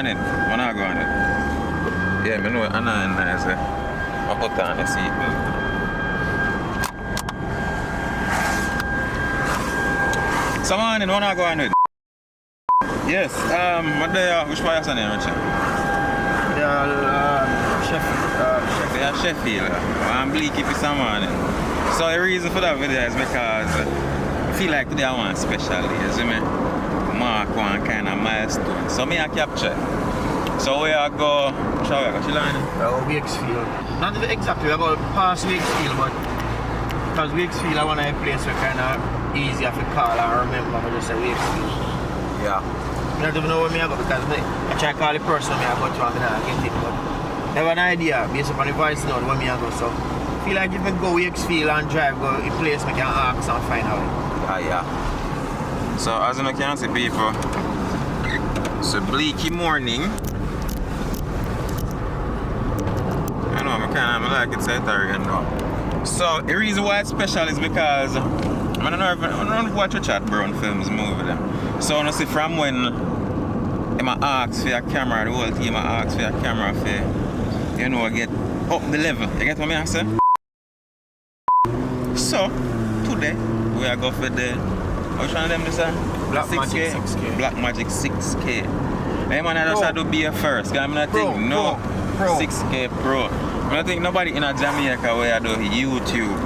it. When I go on it. Yeah, I know Anna and nice. I put on the seatbelt. So morning, when I go on it. Yes, what which part is the name, Richard? They are Sheffield. They are Sheffield. I'm Bleaky for some morning. So the reason for that video is because I feel like today I want special days, you know? Mark one kind of milestone. So me I capture. So we are go, shall we go? Chilani? Wakefield. Not exactly about past Wakefield, but because Wakefield I want a place where kind of easier to call and remember. I just say Wakefield. Yeah. I don't even know where I go because I try to call the person I go to and I get it, but I have an idea based upon the voice note where I go. So I feel like if I go Wakefield and drive, go a place I can ask and find out. Ah, yeah. So as you can see people, it's a bleaky morning. I know I like it so tired now. So the reason why it's special is because I don't know if you watch a Chat Brown Films movie them. So I see from when I ask for your camera, the whole team I ask for your camera for, you know, get up the level. You get what I say? So today we are going for the which one of them this Blackmagic 6K. Blackmagic 6K. Hey man, I just had to be a first. Cause I'm not thinking no Pro. 6K Pro. I don't think nobody in a Jamaica where I do YouTube.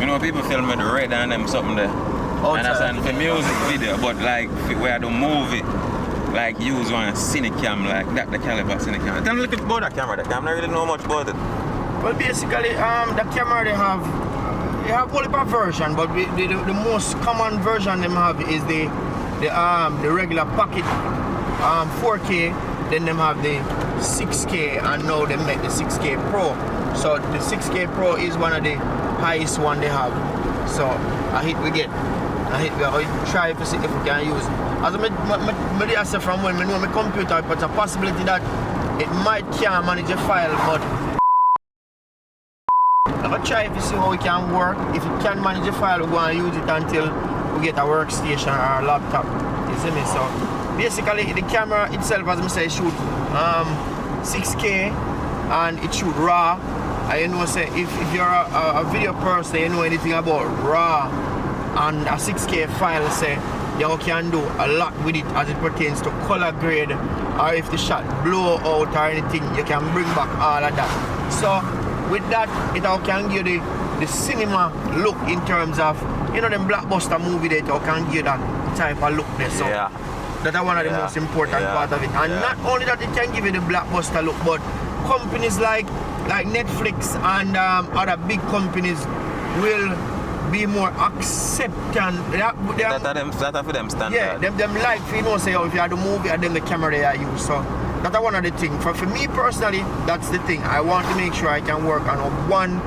You know, people film with the red and them something there. And that's for music video, but like where I do movie, like use one Cinecam like that, the caliber Cinecam. Tell me a little bit about that camera. I don't really know much about it. Well, basically, the camera they have only a version, but the most common version them have is the regular pocket 4K. Then them have the 6K, and now they make the 6K Pro. So the 6K Pro is one of the highest one they have. So we try to see if we can use. As I say from when I know my computer, but a possibility that it might can't manage a file, but I'm gonna try to see how we can work. If it can manage a file, we're gonna use it until we get a workstation or a laptop. You see me? So basically the camera itself, as I say, shoot 6K and it shoot RAW. And you know, say if you're a video person, you know anything about RAW and a 6K file, say you can do a lot with it as it pertains to color grade, or if the shot blow out or anything, you can bring back all of that. So with that, it can give you the cinema look in terms of, you know, them blockbuster movie that it can give you that type of look there. So yeah. That's one of the most important part of it. And not only that it can give you the blockbuster look, but companies like Netflix and other big companies will be more accepting. That for them standard. Yeah, them like, you know, say, oh, if you have the movie and then the camera they are used. So that's one of the things. For me personally, that's the thing. I want to make sure I can work on one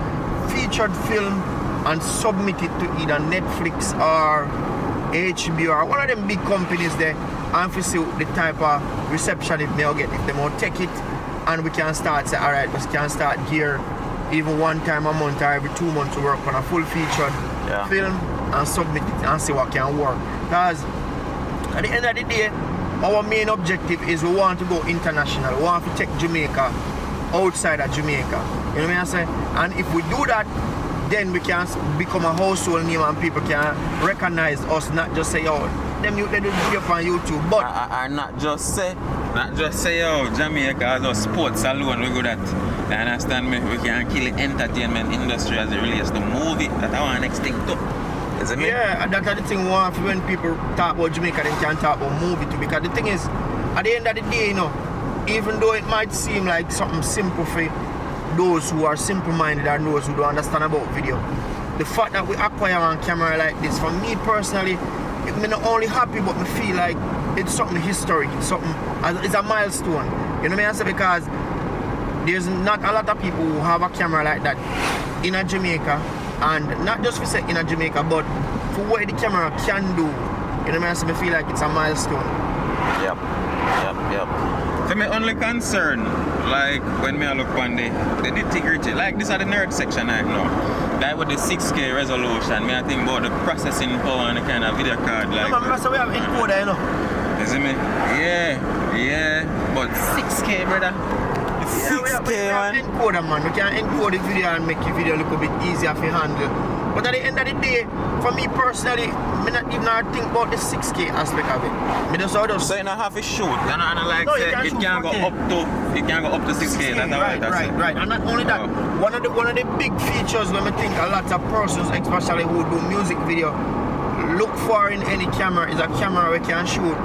featured film and submit it to either Netflix or HBO or one of them big companies there, and to see the type of reception it may get. If they will take it and we can start say, alright, we can start gear even one time a month or every 2 months to work on a full featured film and submit it and see what can work. Because at the end of the day, our main objective is we want to go international. We want to take Jamaica outside of Jamaica. You know what I'm saying? And if we do that, then we can become a household name and people can recognize us, not just say, oh, them they do video on YouTube, but I not just say, oh, Jamaica as a sports alone, we go that. You understand me? We can kill the entertainment industry as it relates to movie. That's our next thing too. Is it me? Yeah, that's the thing when people talk about Jamaica, they can talk about movie too. Because the thing is, at the end of the day, you know, even though it might seem like something simple for those who are simple-minded and those who don't understand about video, the fact that we acquire a camera like this, for me personally, I'm not only happy, but I feel like it's something historic. It's a milestone. You know what I say? Because there's not a lot of people who have a camera like that in a Jamaica, and not just for say in a Jamaica, but for what the camera can do. You know what I say? I feel like it's a milestone. Yep. For me, only concern, like when me look on the nitty-gritty, like this is the nerd section right now. Like with the 6K resolution, me I think about the processing power and the kind of video card like. No, man, so we have encoder, you know. You see me? Yeah. But But 6K, brother. Yeah, 6K, we man. can encode them, man. We can encode the video and make the video look a bit easier to handle. But at the end of the day, for me personally, I not even think about the 6K aspect of it. Me just how So you don't have to shoot. You know, and like No, say, you it can't can go up to 6K. That's right. And not only that, one of the big features when I think a lot of persons, especially who do music video, look for in any camera is a camera we can shoot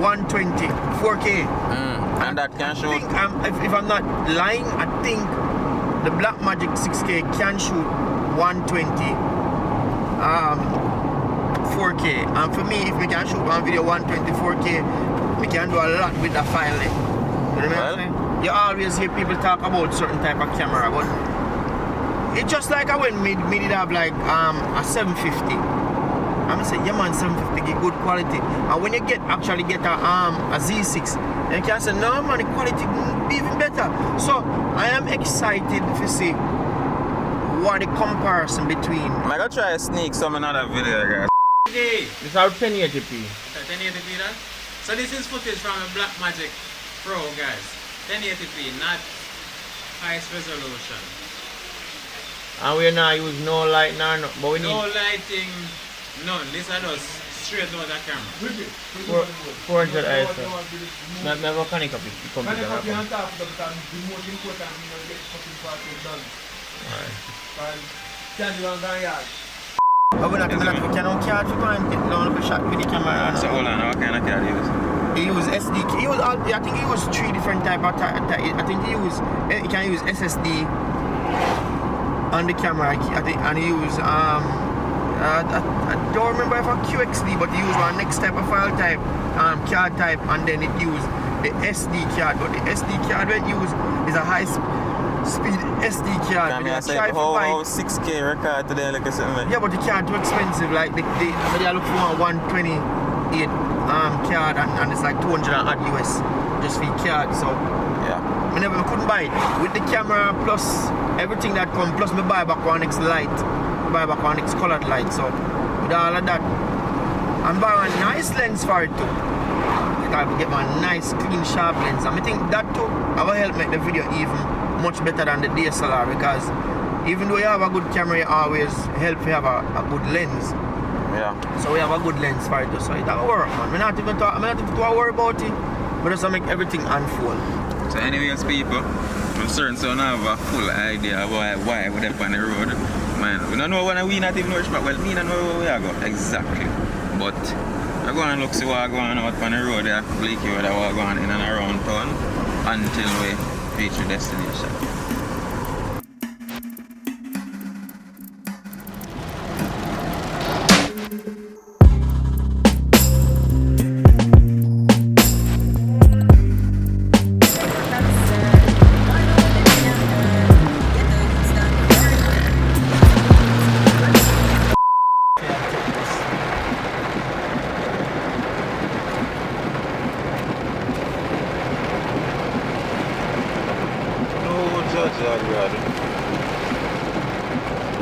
120, 4K. And that can shoot. I think, if I'm not lying, I think the Blackmagic 6K can shoot 120 4K. And for me, if we can shoot one video 120 4K, we can do a lot with the file. You remember what I'm saying? You always hear people talk about certain type of camera, but it's just like when me did have like a 750. I'm gonna say, yeah man, 750 get good quality. And when you actually get a Z6, you can say, no man, the quality be even better. So I am excited to see what the comparison between. I'm gonna try to sneak some another video, guys. This is our 1080p. 1080p, that? So this is footage from a Blackmagic Pro, guys. 1080p, not highest resolution. And we're not use no light, no, but we need No lighting, none. This is just straight out the camera. 400 ISO. Never connect up the computer. But we're not going to cannot catch the time. No shot with the camera. So hold on, what kind of card you use? He used SD. I think he used 3 different type of. I think he can use SSD on the camera. I think, and he used I don't remember if a QXD, but he used one next type of file type, card type, and then it used the SD card. But the SD card we use is a high speed SD card. Can I say how 6K record today, like I said? Yeah, but the card too expensive. Like they look for a 128 card, and it's like 200 odd US just for the card. So yeah, I couldn't buy it with the camera plus everything that come. Plus me buy back one X light, buy back one X colored light. So with all of that, I'm buying a nice lens for it too. I get my nice clean sharp lens. And I think that too will help make the video even much better than the DSLR, because even though you have a good camera, you always help you have a good lens. yeah. So we have a good lens for it, so it'll work, man. I'm not even to worry about it, but just to make everything unfold. So anyways, people, I'm certain so now have a full idea about why we're up on the road. Man, we don't know when we not even know which part. Well, me don't know where we are going exactly, but I go and look see what going out on the road there, Blakey, where we're going in and around town until we reach the destination.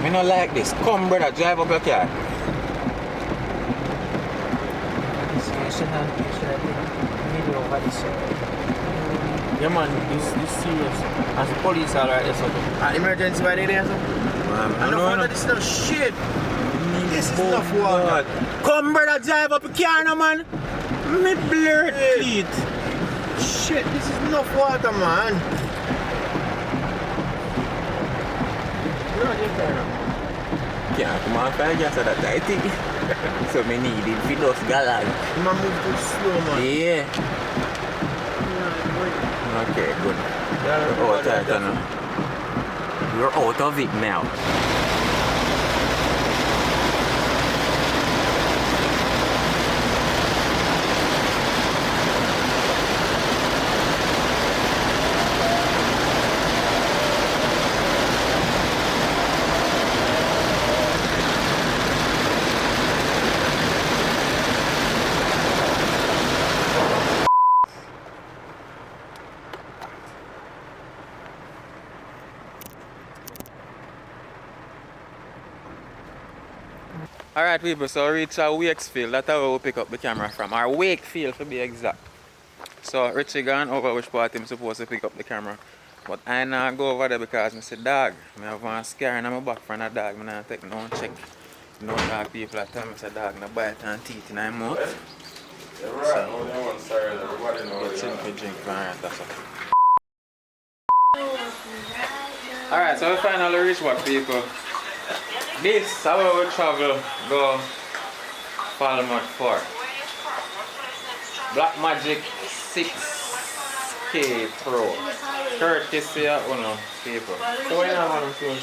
Me not like this. Come, brother, drive up your car. Yeah man, this serious. As the police are right there, so emergency by there, so. I know this is no shit. This is not water. Come brother, drive up your car now, man. Me blurred feet. Shit, this is enough water, man. Yeah, come on, find gas at that I think. So me need it for those gallons. You man move too slow, man. Yeah. Okay, good. You're out of it now. Alright people, so we reach our Wakefield, that's where we pick up the camera from. Our Wakefield to be exact. So Richie gone over which part him supposed to pick up the camera. But I not go over there because I said dog. I have one scare in my back from a dog. I not take no check. No dog people that tell me say dog no bite and teeth in my mouth. Get simple drink from her, that's all. Alright, so we finally reached what people. This is how we travel go Falmouth Fort. Blackmagic 6K Pro. Courtesy of Uno people. So when I want to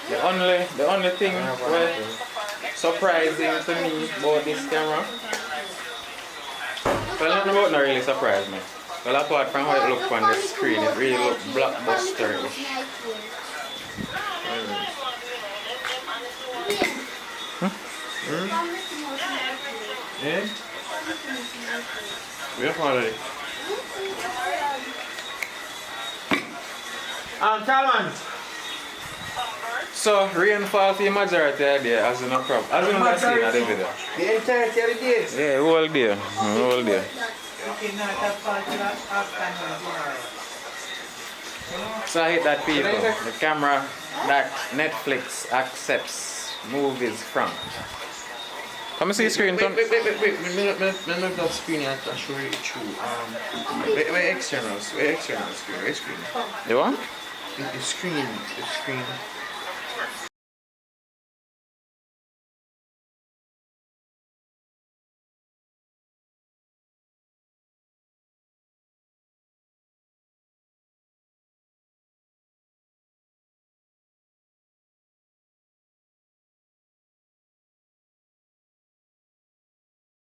The only thing surprising to me about this camera. Well, nothing about not really surprised me. Well, apart from how it looks on the screen, it really looks blockbuster-ish. Yeah? We have already. Calman. So, rainfall for the majority of the day, as in no problem. As in not seen at the video. The entirety of the days. Yeah, whole day. Whole day. So I hit that people. The camera that Netflix accepts movies from. Come and see the screen, Tom. Wait. Me look that screen and I'll show you through. Wait, external screen. Which screen? You want? The screen.